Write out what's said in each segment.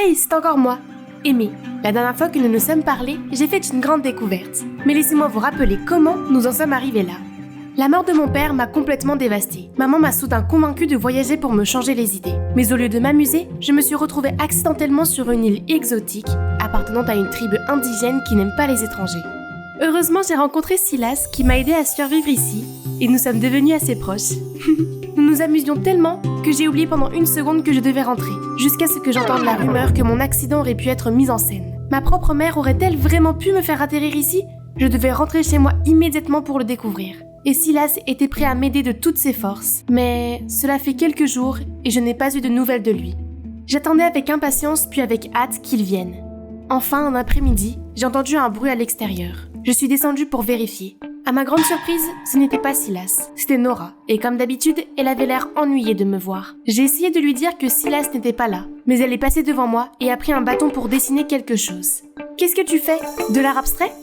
Hey, c'est encore moi, Aimée. La dernière fois que nous nous sommes parlé, j'ai fait une grande découverte. Mais laissez-moi vous rappeler comment nous en sommes arrivés là. La mort de mon père m'a complètement dévastée. Maman m'a soudain convaincue de voyager pour me changer les idées. Mais au lieu de m'amuser, je me suis retrouvée accidentellement sur une île exotique, appartenant à une tribu indigène qui n'aime pas les étrangers. Heureusement, j'ai rencontré Silas qui m'a aidé à survivre ici, et nous sommes devenus assez proches. Nous nous amusions tellement que j'ai oublié pendant une seconde que je devais rentrer, jusqu'à ce que j'entende la rumeur que mon accident aurait pu être mis en scène. Ma propre mère aurait-elle vraiment pu me faire atterrir ici ? Je devais rentrer chez moi immédiatement pour le découvrir. Et Silas était prêt à m'aider de toutes ses forces. Mais cela fait quelques jours et je n'ai pas eu de nouvelles de lui. J'attendais avec impatience puis avec hâte qu'il vienne. Enfin, un après-midi, j'ai entendu un bruit à l'extérieur. Je suis descendue pour vérifier. À ma grande surprise, ce n'était pas Silas, c'était Nora. Et comme d'habitude, elle avait l'air ennuyée de me voir. J'ai essayé de lui dire que Silas n'était pas là, mais elle est passée devant moi et a pris un bâton pour dessiner quelque chose. « Qu'est-ce que tu fais ? De l'art abstrait ? » ?»«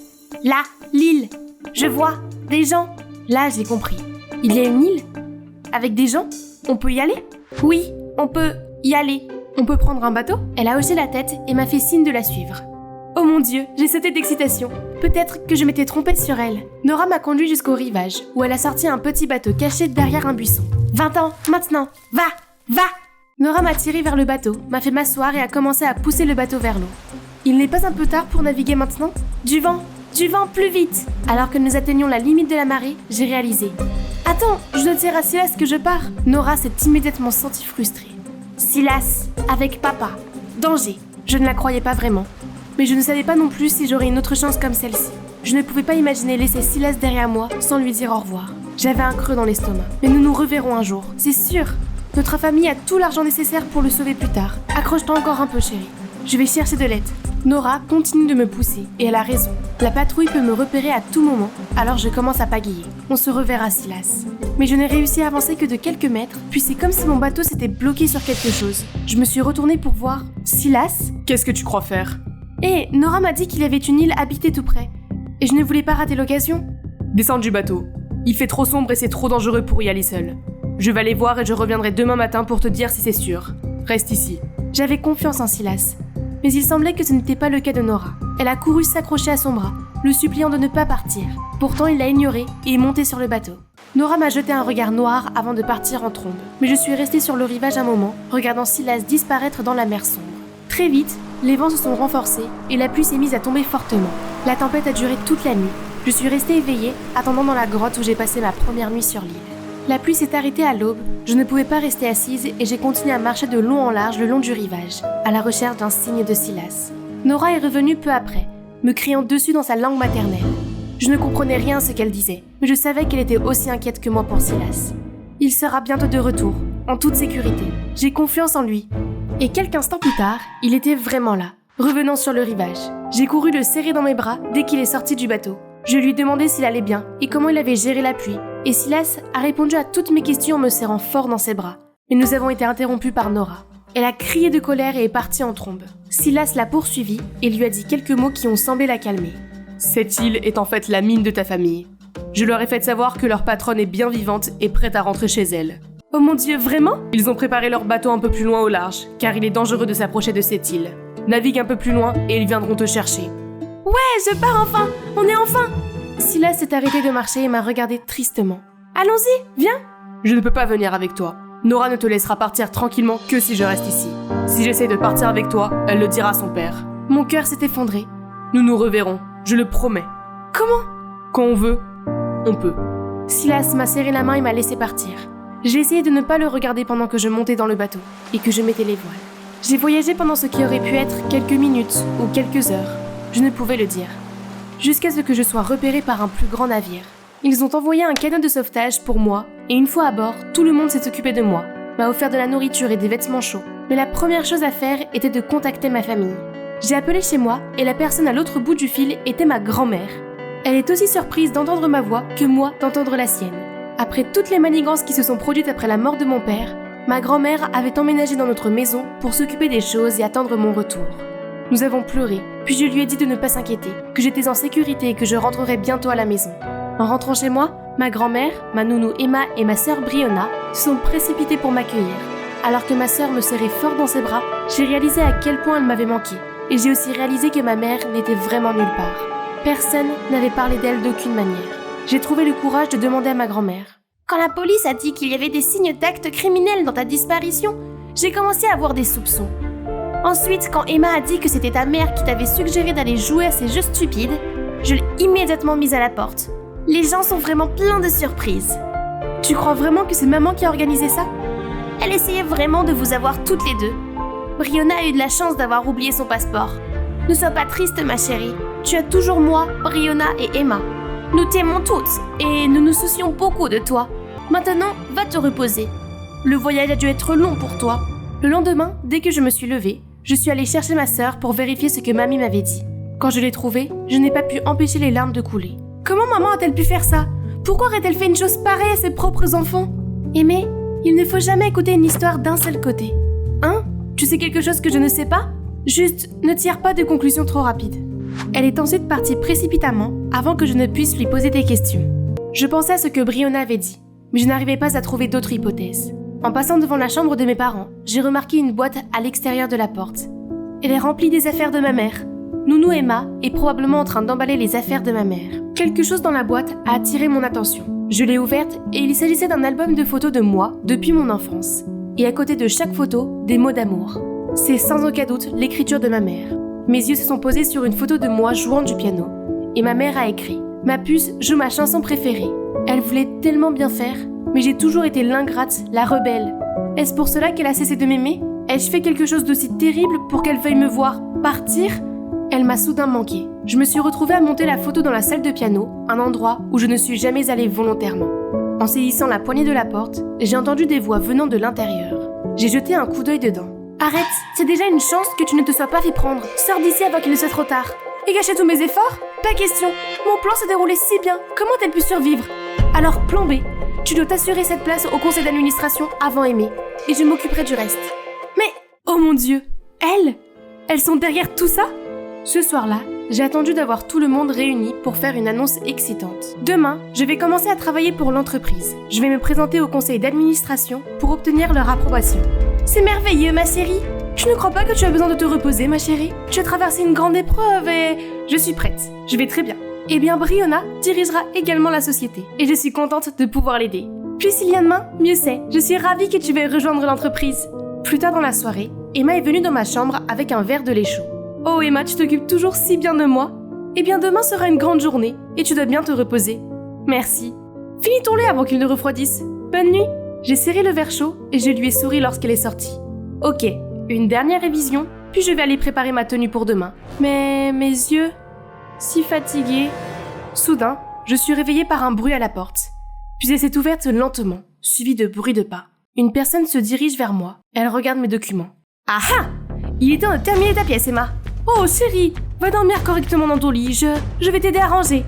Là, l'île. Je vois. Des gens. » Là, j'ai compris. Il y a une île ? Avec des gens ? On peut y aller ? Oui, on peut y aller. On peut prendre un bateau ? Elle a hoché la tête et m'a fait signe de la suivre. Oh mon Dieu, j'ai sauté d'excitation. Peut-être que je m'étais trompée sur elle. Nora m'a conduit jusqu'au rivage, où elle a sorti un petit bateau caché derrière un buisson. 20 ans, maintenant, va, va ! Nora m'a tiré vers le bateau, m'a fait m'asseoir et a commencé à pousser le bateau vers l'eau. Il n'est pas un peu tard pour naviguer maintenant ? Du vent, plus vite ! Alors que nous atteignions la limite de la marée, j'ai réalisé. Attends, je dois dire à Silas que je pars. Nora s'est immédiatement sentie frustrée. Silas, avec papa. Danger. Je ne la croyais pas vraiment. Mais je ne savais pas non plus si j'aurais une autre chance comme celle-ci. Je ne pouvais pas imaginer laisser Silas derrière moi sans lui dire au revoir. J'avais un creux dans l'estomac. Mais nous nous reverrons un jour, c'est sûr. Notre famille a tout l'argent nécessaire pour le sauver plus tard. Accroche-toi encore un peu, chérie. Je vais chercher de l'aide. Nora continue de me pousser, et elle a raison. La patrouille peut me repérer à tout moment, alors je commence à pagayer. On se reverra, Silas. Mais je n'ai réussi à avancer que de quelques mètres, puis c'est comme si mon bateau s'était bloqué sur quelque chose. Je me suis retournée pour voir. Silas ? Qu'est-ce que tu crois faire ? Nora m'a dit qu'il y avait une île habitée tout près. Et je ne voulais pas rater l'occasion. Descends du bateau. Il fait trop sombre et c'est trop dangereux pour y aller seul. Je vais aller voir et je reviendrai demain matin pour te dire si c'est sûr. Reste ici. J'avais confiance en Silas. Mais il semblait que ce n'était pas le cas de Nora. Elle a couru s'accrocher à son bras, le suppliant de ne pas partir. Pourtant, il l'a ignoré et est monté sur le bateau. Nora m'a jeté un regard noir avant de partir en trombe. Mais je suis restée sur le rivage un moment, regardant Silas disparaître dans la mer sombre. Très vite, les vents se sont renforcés et la pluie s'est mise à tomber fortement. La tempête a duré toute la nuit. Je suis restée éveillée, attendant dans la grotte où j'ai passé ma première nuit sur l'île. La pluie s'est arrêtée à l'aube, je ne pouvais pas rester assise et j'ai continué à marcher de long en large le long du rivage, à la recherche d'un signe de Silas. Nora est revenue peu après, me criant dessus dans sa langue maternelle. Je ne comprenais rien à ce qu'elle disait, mais je savais qu'elle était aussi inquiète que moi pour Silas. Il sera bientôt de retour, en toute sécurité. J'ai confiance en lui. Et quelques instants plus tard, il était vraiment là, revenant sur le rivage. J'ai couru le serrer dans mes bras dès qu'il est sorti du bateau. Je lui ai demandé s'il allait bien et comment il avait géré la pluie. Et Silas a répondu à toutes mes questions en me serrant fort dans ses bras. Mais nous avons été interrompus par Nora. Elle a crié de colère et est partie en trombe. Silas l'a poursuivie et lui a dit quelques mots qui ont semblé la calmer. Cette île est en fait la mine de ta famille. Je leur ai fait savoir que leur patronne est bien vivante et prête à rentrer chez elle. Oh mon Dieu, vraiment ? Ils ont préparé leur bateau un peu plus loin au large, car il est dangereux de s'approcher de cette île. Navigue un peu plus loin et ils viendront te chercher. Ouais, je pars enfin ! On est enfin ! Silas s'est arrêté de marcher et m'a regardé tristement. Allons-y, viens ! Je ne peux pas venir avec toi. Nora ne te laissera partir tranquillement que si je reste ici. Si j'essaie de partir avec toi, elle le dira à son père. Mon cœur s'est effondré. Nous nous reverrons, je le promets. Comment ? Quand on veut, on peut. Silas m'a serré la main et m'a laissé partir. J'ai essayé de ne pas le regarder pendant que je montais dans le bateau et que je mettais les voiles. J'ai voyagé pendant ce qui aurait pu être quelques minutes ou quelques heures. Je ne pouvais le dire. Jusqu'à ce que je sois repérée par un plus grand navire. Ils ont envoyé un canot de sauvetage pour moi et une fois à bord, tout le monde s'est occupé de moi, m'a offert de la nourriture et des vêtements chauds. Mais la première chose à faire était de contacter ma famille. J'ai appelé chez moi et la personne à l'autre bout du fil était ma grand-mère. Elle est aussi surprise d'entendre ma voix que moi d'entendre la sienne. Après toutes les manigances qui se sont produites après la mort de mon père, ma grand-mère avait emménagé dans notre maison pour s'occuper des choses et attendre mon retour. Nous avons pleuré, puis je lui ai dit de ne pas s'inquiéter, que j'étais en sécurité et que je rentrerais bientôt à la maison. En rentrant chez moi, ma grand-mère, ma nounou Emma et ma sœur Brionna se sont précipitées pour m'accueillir. alors que ma sœur me serrait fort dans ses bras, j'ai réalisé à quel point elle m'avait manqué. Et j'ai aussi réalisé que ma mère n'était vraiment nulle part. Personne n'avait parlé d'elle d'aucune manière. J'ai trouvé le courage de demander à ma grand-mère. Quand la police a dit qu'il y avait des signes d'actes criminels dans ta disparition, j'ai commencé à avoir des soupçons. Ensuite, quand Emma a dit que c'était ta mère qui t'avait suggéré d'aller jouer à ces jeux stupides, je l'ai immédiatement mise à la porte. Les gens sont vraiment pleins de surprises. Tu crois vraiment que c'est maman qui a organisé ça? Elle essayait vraiment de vous avoir toutes les deux. Brionna a eu de la chance d'avoir oublié son passeport. Ne sois pas triste, ma chérie. Tu as toujours moi, Brionna et Emma. Nous t'aimons toutes et nous nous soucions beaucoup de toi. Maintenant, va te reposer. Le voyage a dû être long pour toi. Le lendemain, dès que je me suis levée, je suis allée chercher ma sœur pour vérifier ce que mamie m'avait dit. Quand je l'ai trouvée, je n'ai pas pu empêcher les larmes de couler. Comment maman a-t-elle pu faire ça? Pourquoi aurait-elle fait une chose pareille à ses propres enfants? Aimée, il ne faut jamais écouter une histoire d'un seul côté. Hein? Tu sais quelque chose que je ne sais pas? Juste, ne tire pas de conclusions trop rapides. Elle est ensuite partie précipitamment avant que je ne puisse lui poser des questions. Je pensais à ce que Brionna avait dit, mais je n'arrivais pas à trouver d'autres hypothèses. En passant devant la chambre de mes parents, j'ai remarqué une boîte à l'extérieur de la porte. Elle est remplie des affaires de ma mère. Nounou Emma est probablement en train d'emballer les affaires de ma mère. Quelque chose dans la boîte a attiré mon attention. Je l'ai ouverte et il s'agissait d'un album de photos de moi depuis mon enfance. Et à côté de chaque photo, des mots d'amour. C'est sans aucun doute l'écriture de ma mère. Mes yeux se sont posés sur une photo de moi jouant du piano. Et ma mère a écrit « Ma puce joue ma chanson préférée ». Elle voulait tellement bien faire, mais j'ai toujours été l'ingrate, la rebelle. Est-ce pour cela qu'elle a cessé de m'aimer? Ai-je fait quelque chose d'aussi terrible pour qu'elle veuille me voir partir? Elle m'a soudain manqué. Je me suis retrouvée à monter la photo dans la salle de piano, un endroit où je ne suis jamais allée volontairement. En saisissant la poignée de la porte, j'ai entendu des voix venant de l'intérieur. J'ai jeté un coup d'œil dedans. Arrête, c'est déjà une chance que tu ne te sois pas fait prendre. Sors d'ici avant qu'il ne soit trop tard. Et gâcher tous mes efforts? Pas question. Mon plan se déroulait si bien. Comment t'as pu survivre? Alors, plan B. Tu dois t'assurer cette place au conseil d'administration avant Aimée. Et je m'occuperai du reste. Mais, oh mon Dieu, elles sont derrière tout ça? Ce soir-là, j'ai attendu d'avoir tout le monde réuni pour faire une annonce excitante. Demain, je vais commencer à travailler pour l'entreprise. Je vais me présenter au conseil d'administration pour obtenir leur approbation. C'est merveilleux, ma chérie. Tu ne crois pas que tu as besoin de te reposer, ma chérie? Tu as traversé une grande épreuve et... Je suis prête. Je vais très bien. Eh bien, Brionna dirigera également la société. Et je suis contente de pouvoir l'aider. Plus il y a de main, mieux c'est. Je suis ravie que tu veuilles rejoindre l'entreprise. Plus tard dans la soirée, Emma est venue dans ma chambre avec un verre de lait chaud. Oh Emma, tu t'occupes toujours si bien de moi. Eh bien, demain sera une grande journée et tu dois bien te reposer. Merci. Finis ton lait avant qu'il ne refroidisse. Bonne nuit. J'ai serré le verre chaud et je lui ai souri lorsqu'elle est sortie. Ok, une dernière révision, puis je vais aller préparer ma tenue pour demain. Mais mes yeux, si fatigués... Soudain, je suis réveillée par un bruit à la porte. Puis elle s'est ouverte lentement, suivie de bruits de pas. Une personne se dirige vers moi. Elle regarde mes documents. Ah ah! Il est temps de terminer ta pièce, Emma. Oh chérie, va dormir correctement dans ton lit, je vais t'aider à ranger.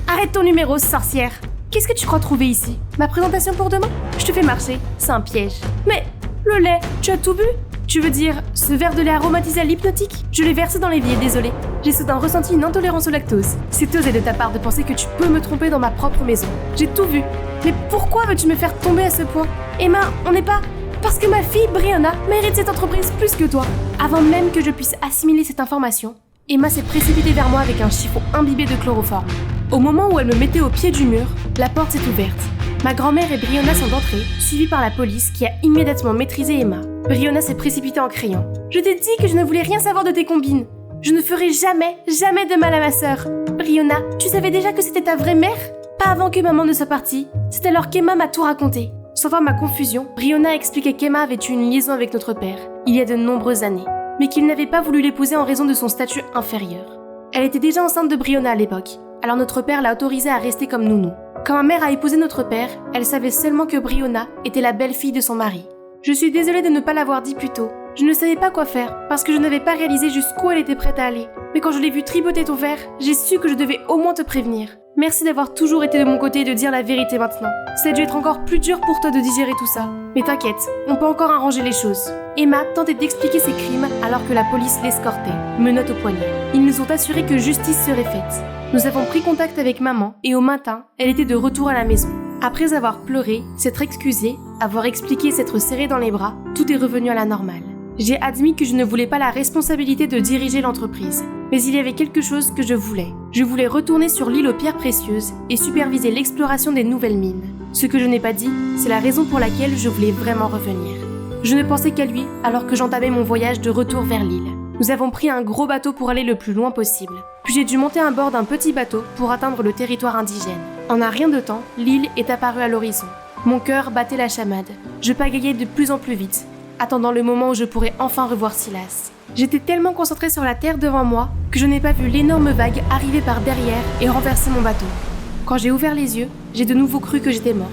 Arrête ton numéro, sorcière. Qu'est-ce que tu crois trouver ici? Ma présentation pour demain? Je te fais marcher, c'est un piège. Mais, le lait, tu as tout bu? Tu veux dire, ce verre de lait aromatisé à l'hypnotique? Je l'ai versé dans l'évier, désolé. J'ai soudain ressenti une intolérance au lactose. C'est osé de ta part de penser que tu peux me tromper dans ma propre maison. J'ai tout vu. Mais pourquoi veux-tu me faire tomber à ce point? Emma, on n'est pas... Parce que ma fille, Brionna, mérite cette entreprise plus que toi. Avant même que je puisse assimiler cette information, Emma s'est précipitée vers moi avec un chiffon imbibé de chloroforme. Au moment où elle me mettait au pied du mur, la porte s'est ouverte. Ma grand-mère et Brionna sont entrées, suivies par la police qui a immédiatement maîtrisé Emma. Brionna s'est précipitée en criant « Je t'ai dit que je ne voulais rien savoir de tes combines. Je ne ferai jamais, jamais de mal à ma sœur. Brionna, tu savais déjà que c'était ta vraie mère? Pas avant que maman ne soit partie. C'est alors qu'Emma m'a tout raconté. » Sans voir ma confusion, Brionna a expliqué qu'Emma avait eu une liaison avec notre père, il y a de nombreuses années, mais qu'il n'avait pas voulu l'épouser en raison de son statut inférieur. Elle était déjà enceinte de Brionna à l'époque, alors notre père l'a autorisée à rester comme nounou. Quand ma mère a épousé notre père, elle savait seulement que Brionna était la belle-fille de son mari. Je suis désolée de ne pas l'avoir dit plus tôt. Je ne savais pas quoi faire, parce que je n'avais pas réalisé jusqu'où elle était prête à aller. Mais quand je l'ai vue tripoter ton verre, j'ai su que je devais au moins te prévenir. Merci d'avoir toujours été de mon côté et de dire la vérité maintenant. Ça a dû être encore plus dur pour toi de digérer tout ça. Mais t'inquiète, on peut encore arranger les choses. Emma tentait d'expliquer ses crimes alors que la police l'escortait, menottes au poignet. Ils nous ont assuré que justice serait faite. Nous avons pris contact avec maman et au matin, elle était de retour à la maison. Après avoir pleuré, s'être excusée, avoir expliqué s'être serré dans les bras, tout est revenu à la normale. J'ai admis que je ne voulais pas la responsabilité de diriger l'entreprise, mais il y avait quelque chose que je voulais. Je voulais retourner sur l'île aux pierres précieuses et superviser l'exploration des nouvelles mines. Ce que je n'ai pas dit, c'est la raison pour laquelle je voulais vraiment revenir. Je ne pensais qu'à lui alors que j'entamais mon voyage de retour vers l'île. Nous avons pris un gros bateau pour aller le plus loin possible. Puis j'ai dû monter à bord d'un petit bateau pour atteindre le territoire indigène. En un rien de temps, l'île est apparue à l'horizon. Mon cœur battait la chamade. Je pagayais de plus en plus vite, attendant le moment où je pourrais enfin revoir Silas. J'étais tellement concentrée sur la terre devant moi que je n'ai pas vu l'énorme vague arriver par derrière et renverser mon bateau. Quand j'ai ouvert les yeux, j'ai de nouveau cru que j'étais morte.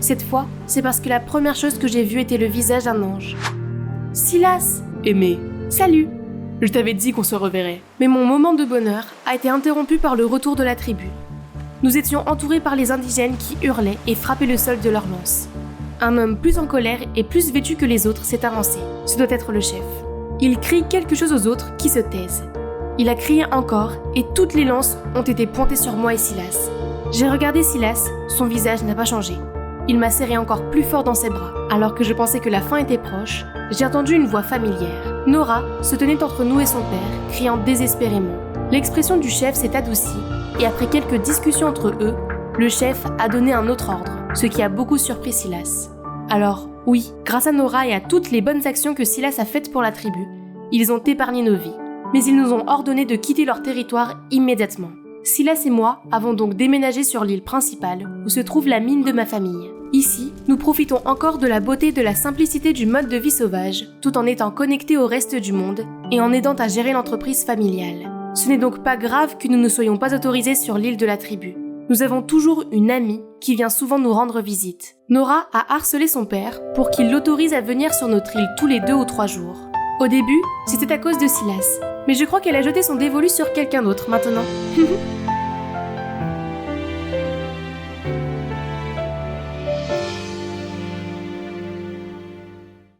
Cette fois, c'est parce que la première chose que j'ai vue était le visage d'un ange. « Silas !»« Aimé, Salut !» je t'avais dit qu'on se reverrait. Mais mon moment de bonheur a été interrompu par le retour de la tribu. Nous étions entourés par les indigènes qui hurlaient et frappaient le sol de leurs lances. Un homme plus en colère et plus vêtu que les autres s'est avancé. Ce doit être le chef. Il crie quelque chose aux autres qui se taisent. Il a crié encore et toutes les lances ont été pointées sur moi et Silas. J'ai regardé Silas, son visage n'a pas changé. Il m'a serré encore plus fort dans ses bras. Alors que je pensais que la fin était proche, j'ai entendu une voix familière. Nora se tenait entre nous et son père, criant désespérément. L'expression du chef s'est adoucie et après quelques discussions entre eux, le chef a donné un autre ordre, ce qui a beaucoup surpris Silas. Alors, oui, grâce à Nora et à toutes les bonnes actions que Silas a faites pour la tribu, ils ont épargné nos vies. Mais ils nous ont ordonné de quitter leur territoire immédiatement. Silas et moi avons donc déménagé sur l'île principale où se trouve la mine de ma famille. Ici, nous profitons encore de la beauté et de la simplicité du mode de vie sauvage, tout en étant connectés au reste du monde et en aidant à gérer l'entreprise familiale. Ce n'est donc pas grave que nous ne soyons pas autorisés sur l'île de la tribu. Nous avons toujours une amie qui vient souvent nous rendre visite. Nora a harcelé son père pour qu'il l'autorise à venir sur notre île tous les 2 ou 3 jours. Au début, c'était à cause de Silas, mais je crois qu'elle a jeté son dévolu sur quelqu'un d'autre maintenant.